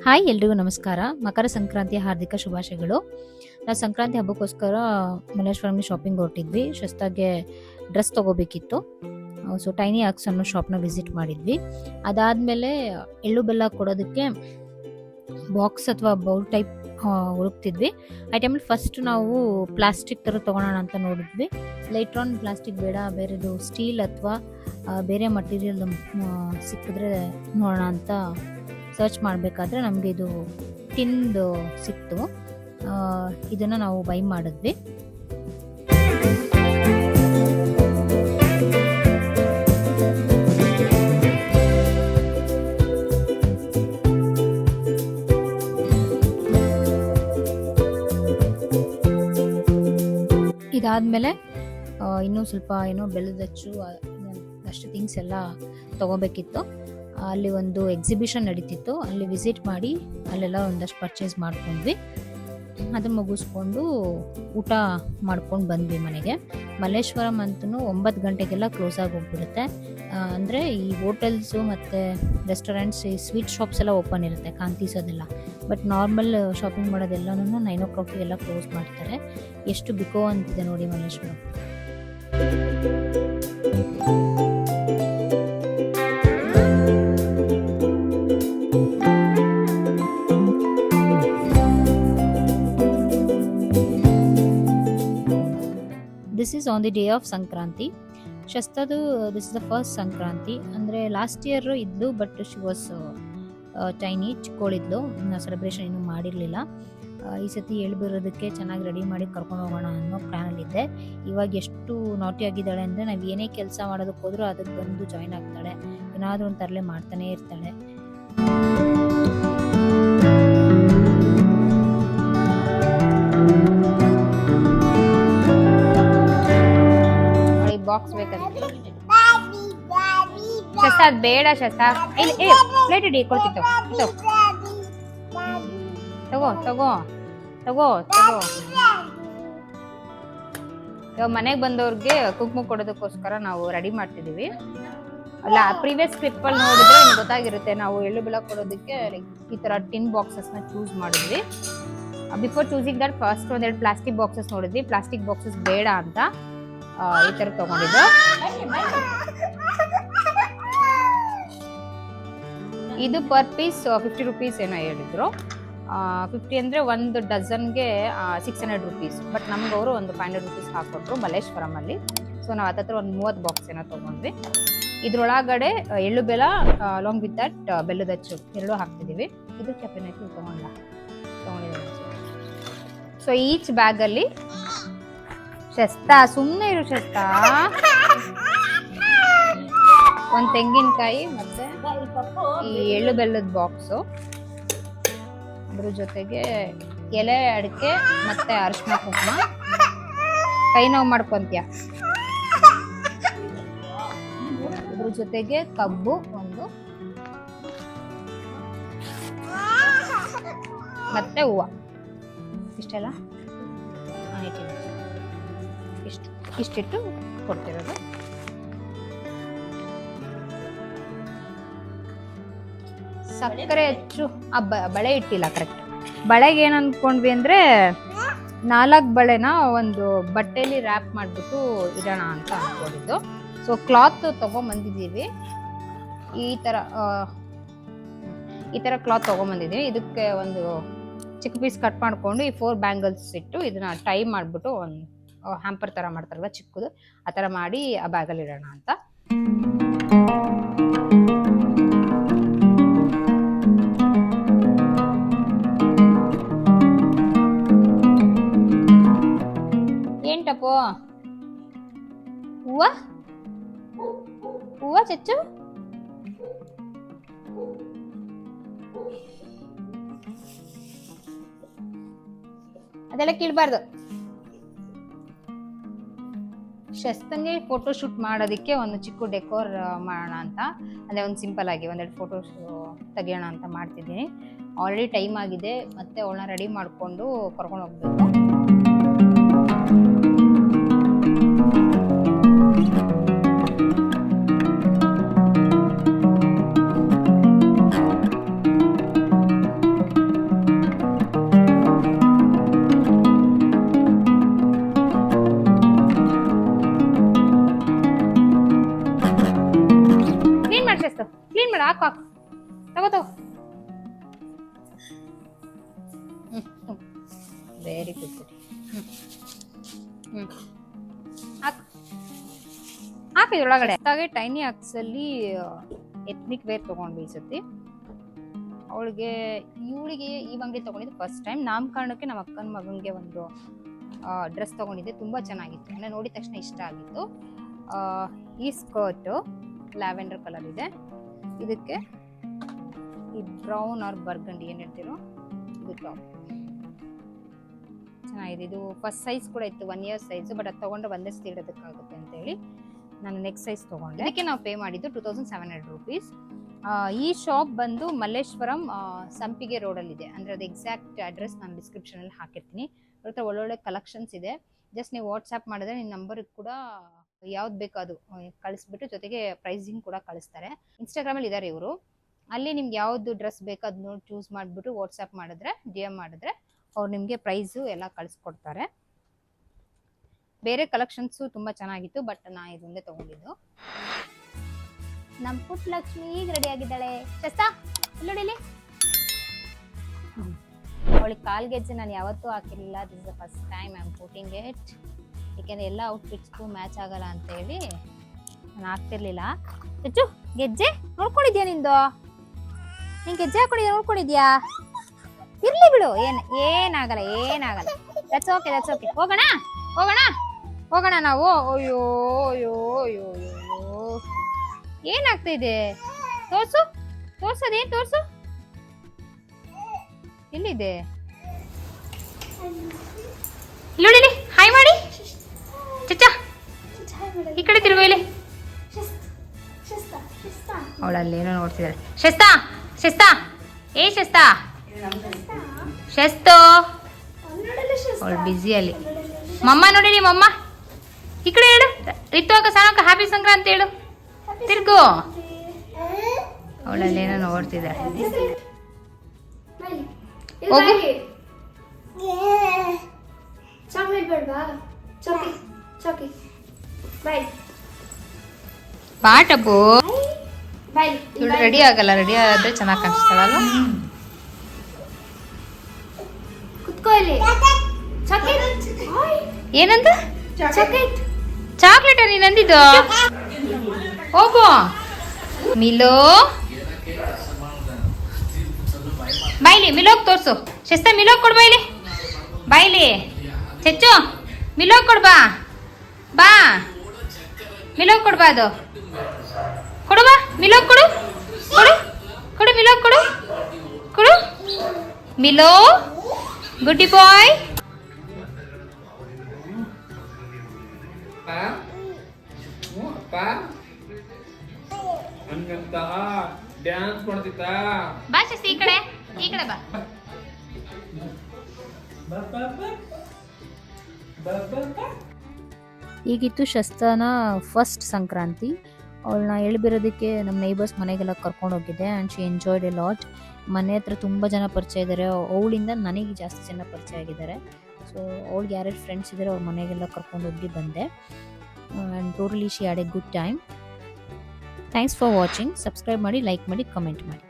Hi ಎಲ್ರಿಗೂ ನಮಸ್ಕಾರ. ಮಕರ ಸಂಕ್ರಾಂತಿಯ ಹಾರ್ದಿಕ ಶುಭಾಶಯಗಳು. ನಾವು ಸಂಕ್ರಾಂತಿ ಹಬ್ಬಕ್ಕೋಸ್ಕರ ಮಲ್ಲೇಶ್ವರಂಗೆ ಶಾಪಿಂಗ್ ಹೊರಟಿದ್ವಿ. ಶಸ್ತಾಗೆ ಡ್ರೆಸ್ ತೊಗೋಬೇಕಿತ್ತು. ಸೊ ಟೈನಿ ಆಕ್ಸ್ ಅನ್ನೋ ಶಾಪ್ನ ವಿಸಿಟ್ ಮಾಡಿದ್ವಿ. ಅದಾದಮೇಲೆ ಎಳ್ಳು ಬೆಲ್ಲ ಕೊಡೋದಕ್ಕೆ ಬಾಕ್ಸ್ ಅಥವಾ ಬೌಲ್ ಟೈಪ್ ಹುಡುಕ್ತಿದ್ವಿ. ಆ ಟೈಮಲ್ಲಿ ಫಸ್ಟ್ ನಾವು ಪ್ಲಾಸ್ಟಿಕ್ ಥರ ತೊಗೊಳೋಣ ಅಂತ ನೋಡಿದ್ವಿ. ಲೈಟ್ರ್ ಆನ್ ಪ್ಲಾಸ್ಟಿಕ್ ಬೇಡ, ಬೇರೆದು ಸ್ಟೀಲ್ ಅಥವಾ ಬೇರೆ ಮಟೀರಿಯಲ್ ಸಿಕ್ಕಿದ್ರೆ ನೋಡೋಣ ಅಂತ ಸರ್ಚ್ ಮಾಡಬೇಕಾದ್ರೆ ನಮಗೆ ಇದು ಟಿನ್ದು ಸಿಕ್ತು. ಇದನ್ನು ನಾವು ಬೈ ಮಾಡಿದ್ವಿ. ಇದಾದಮೇಲೆ ಇನ್ನೂ ಸ್ವಲ್ಪ ಬೆಲ್ಲದ ಅಚ್ಚು ಅಷ್ಟು ಥಿಂಗ್ಸ್ ಎಲ್ಲ ತೊಗೋಬೇಕಿತ್ತು. ಅಲ್ಲಿ ಒಂದು ಎಕ್ಸಿಬಿಷನ್ ನಡೀತಿತ್ತು, ಅಲ್ಲಿ ವಿಸಿಟ್ ಮಾಡಿ ಅಲ್ಲೆಲ್ಲ ಒಂದಷ್ಟು ಪರ್ಚೇಸ್ ಮಾಡ್ಕೊಂಡ್ವಿ. ಅದನ್ನು ಮುಗಿಸ್ಕೊಂಡು ಊಟ ಮಾಡ್ಕೊಂಡು ಬಂದ್ವಿ ಮನೆಗೆ. ಮಲ್ಲೇಶ್ವರಂ ಅಂತೂ 9 ಗಂಟೆಗೆಲ್ಲ ಕ್ಲೋಸ್ ಆಗಿ ಹೋಗ್ಬಿಡುತ್ತೆ. ಅಂದರೆ ಈ ಹೋಟೆಲ್ಸು ಮತ್ತು ರೆಸ್ಟೋರೆಂಟ್ಸ್, ಈ ಸ್ವೀಟ್ ಶಾಪ್ಸ್ ಎಲ್ಲ ಓಪನ್ ಇರುತ್ತೆ, ಕಾಂತೀಸೋದೆಲ್ಲ. ಬಟ್ ನಾರ್ಮಲ್ ಶಾಪಿಂಗ್ ಮಾಡೋದೆಲ್ಲನೂ 9 o'clockಗೆಲ್ಲ ಕ್ಲೋಸ್ ಮಾಡ್ತಾರೆ. ಎಷ್ಟು ಬಿಕೋ ಅಂತಿದೆ ನೋಡಿ Malleshwaram. This is on the day of Sankranti. ಶಸ್ತದು this is the first Sankranti. ಅಂದರೆ ಲಾಸ್ಟ್ ಇಯರ್ ಇದ್ಲು, ಬಟ್ ಶಿ ವಾಸ್ ಟೈನಿ, ಚಿಕ್ಕೋಳಿದ್ಲು, ಸೆಲೆಬ್ರೇಷನ್ ಇನ್ನೂ ಮಾಡಿರಲಿಲ್ಲ. ಈ ಸತಿ ಹೇಳ್ಬಿರೋದಕ್ಕೆ ಚೆನ್ನಾಗಿ ರೆಡಿ ಮಾಡಿ ಕರ್ಕೊಂಡು ಹೋಗೋಣ ಅನ್ನೋ ಪ್ಲ್ಯಾನಲ್ಲಿದ್ದೆ. ಇವಾಗ ಎಷ್ಟು ನಾಟಿ ಆಗಿದ್ದಾಳೆ ಅಂದರೆ ನಾವು ಏನೇ ಕೆಲಸ ಮಾಡೋದಕ್ಕೆ ಹೋದ್ರೂ ಅದಕ್ಕೆ ಬಂದು ಜಾಯ್ನ್ ಆಗ್ತಾಳೆ, ಏನಾದರೂ ಒಂದು ತರಲೆ ಮಾಡ್ತಾನೇ ಇರ್ತಾಳೆ. ಬಾಕ್ಸ್ ಬೇಕಂತ ಶಸ್ತ, ಅದು ಬೇಡ ಶಸ್ತ. ಪ್ಲೇಟ್ ಇಡಿ, ಕೊಡ್ತಿತ್ತು. ತಗೋ ತಗೋ ತಗೋ ತಗೋ. ಇವಾಗ ಮನೆಗೆ ಬಂದವ್ರಿಗೆ ಕುಂಕುಮ ಕೊಡೋದಕ್ಕೋಸ್ಕರ ನಾವು ರೆಡಿ ಮಾಡ್ತಿದ್ದೀವಿ. ಅಲ್ಲ, ಪ್ರೀವಿಯಸ್ ಕ್ಲಿಪ್ಪಲ್ಲಿ ನೋಡಿದ್ರೆ ನಿಮ್ಗೆ ಗೊತ್ತಾಗಿರುತ್ತೆ. ನಾವು ಎಳ್ಳು ಬೆಲ್ಲ ಕೊಡೋದಕ್ಕೆ ಈ ಥರ ಟಿನ್ ಬಾಕ್ಸಸ್ನ ಚೂಸ್ ಮಾಡಿದ್ವಿ. ಬಿಫೋರ್ ಚೂಸಿಂಗ್ ದಟ್ ಫಸ್ಟ್ ಒಂದೆರಡು ಪ್ಲಾಸ್ಟಿಕ್ ಬಾಕ್ಸಸ್ ನೋಡಿದ್ವಿ. ಪ್ಲಾಸ್ಟಿಕ್ ಬಾಕ್ಸಸ್ ಬೇಡ ಅಂತ ಈ ಥರ ತಗೊಂಡಿದ್ದು. ಇದು ಪರ್ ಪೀಸ್ 50 rupees ಏನೋ ಹೇಳಿದ್ರು. 50 ಅಂದರೆ ಒಂದು ಡಜನ್ಗೆ 600 rupees. ಬಟ್ ನಮ್ಗೆ ಅವರು ಒಂದು 500 rupees ಹಾಕ್ಕೊಟ್ರು ಮಲ್ಲೇಶ್ವರಮಲ್ಲಿ. ಸೊ ನಾವು ಹತ್ತತ್ರ ಒಂದು 30 ಬಾಕ್ಸ್ ಏನೋ ತೊಗೊಂಡ್ವಿ. ಇದ್ರೊಳಗಡೆ ಎಳ್ಳು ಬೆಲ್ಲ ಅಲಾಂಗ್ ವಿತ್ ದಟ್ ಬೆಲ್ಲದ ಅಚ್ಚು ಎರಡೂ ಹಾಕ್ತಿದ್ದೀವಿ. ಇದು ಚಪ್ಪೆನೈತಿ ತೊಗೊಂಡಿದ್ದೀವಿ. ಸೊ ಈಚ್ ಬ್ಯಾಗಲ್ಲಿ ಶಸ್ತ, ಸುಮ್ಮನೆ ಇರು ಶಸ್ತ, ಒಂದು ತೆಂಗಿನಕಾಯಿ ಮತ್ತೆ ಈ ಎಳ್ಳು ಬೆಲ್ಲದ ಬಾಕ್ಸು, ಅದ್ರ ಜೊತೆಗೆ ಎಲೆ ಅಡಿಕೆ ಮತ್ತೆ ಅರಿಶಿನ ಕುಂಕುಮ. ಕೈ ನೋವು ಮಾಡ್ಕೊಂತೀಯ. ಅದ್ರ ಜೊತೆಗೆ ಕಬ್ಬು ಒಂದು, ಮತ್ತೆ ಹೂವು. ಇಷ್ಟೆಲ್ಲ ಇಷ್ಟಿಟ್ಟು ಕೊಡ್ತಿರೋದು. ಸಕ್ಕರೆ ಹೆಚ್ಚು ಬಳೆ ಇಟ್ಟಿಲ್ಲ. ಕರೆಕ್ಟ್ ಬಳೆಗೆ ಏನು ಅಂದ್ಕೊಂಡ್ವಿ ಅಂದರೆ 4 ಬಳೆನ ಒಂದು ಬಟ್ಟೆಯಲ್ಲಿ ರ್ಯಾಪ್ ಮಾಡಿಬಿಟ್ಟು ಇಡೋಣ ಅಂತ ಅಂದ್ಕೊಂಡಿದ್ದು. So cloth ತೊಗೊಂಬಂದಿದ್ದೀವಿ. ಈ ಥರ ಕ್ಲಾತ್ ತೊಗೊಂಬಂದಿದ್ದೀವಿ. ಇದಕ್ಕೆ ಒಂದು ಚಿಕ್ಕ ಪೀಸ್ ಕಟ್ ಮಾಡಿಕೊಂಡು ಈ 4 ಬ್ಯಾಂಗಲ್ಸ್ ಇಟ್ಟು ಇದನ್ನ ಟೈ ಮಾಡಿಬಿಟ್ಟು ಒಂದು ಹ್ಯಾಂಪರ್ ಥರ ಮಾಡ್ತಾರಲ್ವ ಚಿಕ್ಕದು, ಆ ಥರ ಮಾಡಿ ಆ ಬ್ಯಾಗಲ್ಲಿ ಇಡೋಣ ಅಂತ. ಏಂಟಪ್ಪೋ ಹೂವ ಹೂವ ಚಚ್ಚು. ಅದೆಲ್ಲ ಕೀಳ್ಬಾರ್ದು. ಶಸ್ತಂಗೆ ಫೋಟೋ ಶೂಟ್ ಮಾಡೋದಕ್ಕೆ ಒಂದು ಚಿಕ್ಕ ಡೆಕೋರ್ ಮಾಡೋಣ ಅಂತ, ಅಂದರೆ ಒಂದು ಸಿಂಪಲ್ ಆಗಿ ಒಂದೆರಡು ಫೋಟೋ ತೆಗಿಯೋಣ ಅಂತ ಮಾಡ್ತಿದ್ದೀನಿ. ಆಲ್ರೆಡಿ ಟೈಮ್ ಆಗಿದೆ, ಮತ್ತೆ ಅವಳನ್ನ ರೆಡಿ ಮಾಡಿಕೊಂಡು ಕರ್ಕೊಂಡು ಹೋಗ್ಬೇಕು. ಹಾಕು ತಗೋ ವೆರಿ ಗುಡ್ ಹಾಕು ಇದ್ರೊಳಗಡೆ. ಹಾಗೆ ಟೈನಿ ಆಕ್ಸಲ್ಲಿ ಎತ್ನಿಕ್ ವೇರ್ ತೊಗೊಂಡ್ವಿ ಈ ಸತಿ. ಇವಳಿಗೆ ಈ ಅಂಗಡಿ ತೊಗೊಂಡಿದ್ದು ಫಸ್ಟ್ ಟೈಮ್. ನಾಮಕರಣಕ್ಕೆ ನಮ್ಮ ಅಕ್ಕನ ಮಗನಿಗೆ ಒಂದು ಡ್ರೆಸ್ ತೊಗೊಂಡಿದ್ದೆ, ತುಂಬ ಚೆನ್ನಾಗಿತ್ತು. ಎಲ್ಲ ನೋಡಿದ ತಕ್ಷಣ ಇಷ್ಟ ಆಗಿತ್ತು. ಈ ಸ್ಕರ್ಟು ಲ್ಯಾವೆಂಡರ್ ಕಲರ್ ಇದೆ, ಇದಕ್ಕೆ ಈ ಬ್ರೌನ್ ಆರ್ ಬರ್ಗಂಡಿ ಏನು ಹೇಳ್ತೀರೋ ಇದು ಟಾಪ್ ಚೆನ್ನಾಗಿದೆ. ಇದು ಫಸ್ಟ್ ಸೈಜ್ ಕೂಡ ಇತ್ತು, 1 year ಸೈಜು, ಬಟ್ ಅದು ತೊಗೊಂಡು ಒಂದೇ ಇಡೋದಕ್ಕಾಗುತ್ತೆ ಅಂತೇಳಿ ನಾನು ನೆಕ್ಸ್ಟ್ ಸೈಜ್ ತೊಗೊಂಡೆ. ಅದಕ್ಕೆ ನಾವು ಪೇ ಮಾಡಿದ್ದು 2700 rupees. ಈ ಶಾಪ್ ಬಂದು ಮಲ್ಲೇಶ್ವರಂ ಸಂಪಿಗೆ ರೋಡಲ್ಲಿದೆ. ಅಂದರೆ ಅದು ಎಕ್ಸಾಕ್ಟ್ ಅಡ್ರೆಸ್ ನಾನು ಡಿಸ್ಕ್ರಿಪ್ಷನಲ್ಲಿ ಹಾಕಿರ್ತೀನಿ. ಅವ್ರ ಹತ್ರ ಒಳ್ಳೊಳ್ಳೆ ಕಲೆಕ್ಷನ್ಸ್ ಇದೆ. ಜಸ್ಟ್ ನೀವು ವಾಟ್ಸ್ಆ್ಯಪ್ ಮಾಡಿದ್ರೆ ನಿಮ್ಮ ನಂಬರ್ಗೆ ಕೂಡ ಯಾವ್ದು ಬೇಕೋ ಅದು ಕಳಿಸ್ಬಿಟ್ಟು ಜೊತೆಗೆ ಪ್ರೈಸಿಂಗ್ ಕೂಡ ಕಳಿಸ್ತಾರೆ. ಇನ್ಸ್ಟಾಗ್ರಾಮಲ್ಲಿ ಇದ್ದಾರೆ ಇವರು. ಅಲ್ಲಿ ನಿಮ್ಗೆ ಯಾವ್ದು ಡ್ರೆಸ್ ಬೇಕೋ ಅದು ನೋಡಿ ಚೂಸ್ ಮಾಡಿಬಿಟ್ಟು ವಾಟ್ಸ್ಆ್ಯಪ್ ಮಾಡಿದ್ರೆ DM ಮಾಡಿದ್ರೆ ಅವ್ರು ನಿಮಗೆ ಪ್ರೈಸು ಎಲ್ಲ ಕಳಿಸ್ಕೊಡ್ತಾರೆ. ಬೇರೆ ಕಲೆಕ್ಷನ್ಸು ತುಂಬ ಚೆನ್ನಾಗಿತ್ತು, ಬಟ್ ನಾನು ಇದೊಂದೇ ತೊಗೊಂಡಿದ್ದು. ನಮ್ಮ ಪುಟ್ಟ ಲಕ್ಷ್ಮಿ ಈಗ ರೆಡಿ ಆಗಿದ್ದಾಳೆ. ಶಸ್ತಾ ಇಲ್ಲೋಡಿಲಿ, ಅವಳಿಗೆ ಕಾಲ್ಗೆಜ್ಜೆ ನಾನು ಯಾವತ್ತೂ ಹಾಕಿರಲಿಲ್ಲ. This is the first time I am putting it. ಏಕೆಂದರೆ ಎಲ್ಲ ಔಟ್ಫಿಟ್ಸ್ಗೂ ಮ್ಯಾಚ್ ಆಗಲ್ಲ ಅಂತೇಳಿ ನಾನು ಹಾಕ್ತಿರ್ಲಿಲ್ಲ. ಹೆಚ್ಚು ಗೆಜ್ಜೆ ನೋಡ್ಕೊಂಡಿದ್ಯಾ ನಿಂದು? ನೀನು ಗೆಜ್ಜೆ ಹಾಕೊಂಡಿದ್ಯಾ ನೋಡ್ಕೊಂಡಿದ್ಯಾ? ಇರ್ಲಿ ಬಿಡು, ಏನಾಗಲ್ಲ. That's okay. ಹೋಗೋಣ ನಾವು. ಅಯ್ಯೋ ಏನಾಗ್ತಾ ಇದೆ? ತೋರ್ಸೋದೇನು ತೋರ್ಸು. ಎಲ್ಲಿದೆ? ಇಲ್ಲೋಡಿಲಿ, ಹಾಯ್ ಮಾಡಿ. ಚಚ್ಚಾ ಈ ಕಡೆ ತಿರುಗು. ಇಲ್ಲಿ ಅವಳಲ್ಲೇನೋ ನೋಡ್ತಿದ್ದಾಳೆ. ಶಸ್ತಾ ಏ ಶಸ್ತಾ ಶಸ್ತು ಅವಳು ಬ್ಯುಸಿಯಲ್ಲಿ. ಮಮ್ಮ ನೋಡಿರಿ, ಮಮ್ಮ ಈ ಕಡೆ ಹೇಳು. ರಿತ್ವಾಕ ಸಾನಕ ಹ್ಯಾಪಿ ಸಂಕ್ರಾಂತಿ ಹೇಳು. ತಿರ್ಗು. ಅವಳಲ್ಲೇನೋ ನೋಡ್ತಿದ್ದಾಳೆ. ಹೋಗು. ಬಾ ಟಬ್ಬು. ಇವಳು ರೆಡಿ ಆಗಲ್ಲ, ರೆಡಿ ಆದ್ರೆ ಚೆನ್ನಾಗಿ ಕಾಣಿಸ್ತಾಳಲ್ಲ. ಏನಂತ? ಚಾಕ್ಲೇಟ್ ನೀನ್ ಅಂದಿದ್ದು? ಹೋಗು. ಮಿಲೋ ಬಾಯ್ಲಿ, ಮಿಲೋಗ್ ತೋರ್ಸು. ಶಸ್ತ ಮಿಲೋಗ್ ಕೊಡು ಬಾಯ್ಲಿ. ಬಾಯ್ಲಿ ಚೆಚ್ಚು ಮಿಲೋಗ್ ಕೊಡು. ಬಾ ಮಿಲೋಗ್ ಕೊಡು. ಬಾ ಅದು ಕೊಡು. ಬಾ ಮಿಲೋಗ್ ಕೊಡು. ಮಿಲೋಗ್ ಕೊಡು. ಮಿಲೋ ಗುಡ್ಡಿ ಬಾಯ್. ಡ್ಯಾನ್ಸ್ ಮಾಡ್ತಿತ್ತ. ಬಾ ಶಸ್ತಿ, ಈ ಕಡೆ ಬಾ. ಈಗಿತ್ತು ಶಸ್ತಾನ ಫಸ್ಟ್ ಸಂಕ್ರಾಂತಿ. ಅವಳನ್ನ ಎಳ್ಬಿರೋದಕ್ಕೆ ನಮ್ಮ ನೇಬರ್ಸ್ ಮನೆಗೆಲ್ಲ ಕರ್ಕೊಂಡು ಹೋಗಿದ್ದೆ. And she enjoyed A lot. ಮನೆ ಹತ್ರ ತುಂಬ ಜನ ಪರಿಚಯ ಇದ್ದಾರೆ. ಅವಳಿಂದ ನನಗೆ ಜಾಸ್ತಿ ಜನ ಪರಿಚಯ ಆಗಿದ್ದಾರೆ. ಸೊ ಅವಳಿಗೆ ಯಾರ್ಯಾರು ಫ್ರೆಂಡ್ಸ್ ಇದ್ದಾರೆ ಅವ್ರ ಮನೆಗೆಲ್ಲ ಕರ್ಕೊಂಡು ಹೋಗಿ ಬಂದೆ. And totally she had A good time. Thanks for watching. Subscribe ಮಾಡಿ, ಲೈಕ್ ಮಾಡಿ, ಕಮೆಂಟ್ ಮಾಡಿ.